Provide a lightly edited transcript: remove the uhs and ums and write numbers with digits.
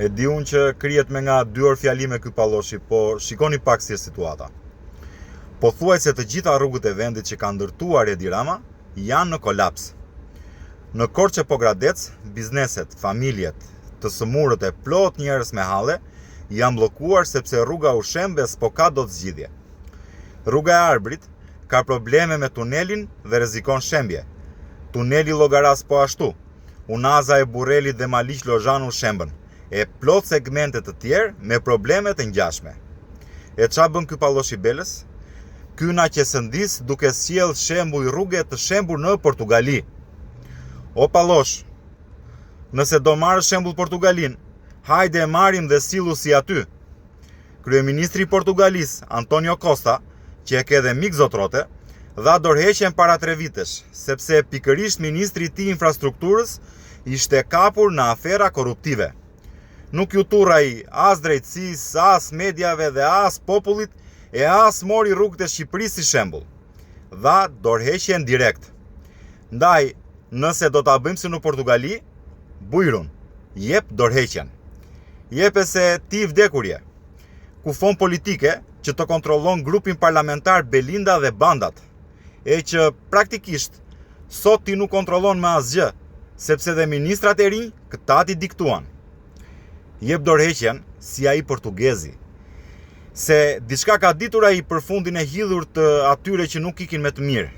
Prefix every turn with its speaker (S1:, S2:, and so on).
S1: E di unë që krijet me nga 2 orë fjalime ky Palloshi, po shikoni pak si është situata. Po thuaj se të gjitha rrugët e vendit që ka ndërtuar Edi Rama janë në kolaps. Në Korçë po Gradec, bizneset, familjet, të sëmurët e plot njerëz me halle janë bllokuar sepse rruga Ushembe s'po ka dot zgjidhje. Rruga e Arbrit ka probleme me tunelin dhe rrezikon shembje. Tuneli Llogaras po ashtu. Unaza e Burrelit dhe Maliq Lozhan Ushembën, e plot segmente të tjerë me probleme të ngjashme. E ç'a bën ky Palloshi Belës? Ky na qesëndis duke sjell shembull rruge të shembur në Portugali. O Pallosh, nëse do marrë shembull Portugalin, hajde e marrim dhe sillu si aty. Kryeministri i Portugalisë, Antonio Costa, që e ke dhe mik zotrote, dha dorëheqjen para 3 vitesh, sepse pikërisht ministri i tij infrastrukturës ishte kapur në afera korruptive. Nuk ju turrai as drejtësisë, as mediave dhe as popullit, e as mori rrugët e Shqipërisë si shembull. Dha dorëheqjen direkt. Ndaj, nëse do ta bëjmë si në Portugali, bujrun, jep dorëheqjen. Jepe se ti vdekurje. Kufon politike që të kontrollon grupin parlamentar Belinda dhe bandat, e që praktikisht sot ti nuk kontrollon me asgjë, sepse dhe ministrat e rinj këta ti diktuan. Jep dorëheqjen si ai portugezi, se diçka ka ditur ai për fundin e hidhur të atyre që nuk ikin me të mirë.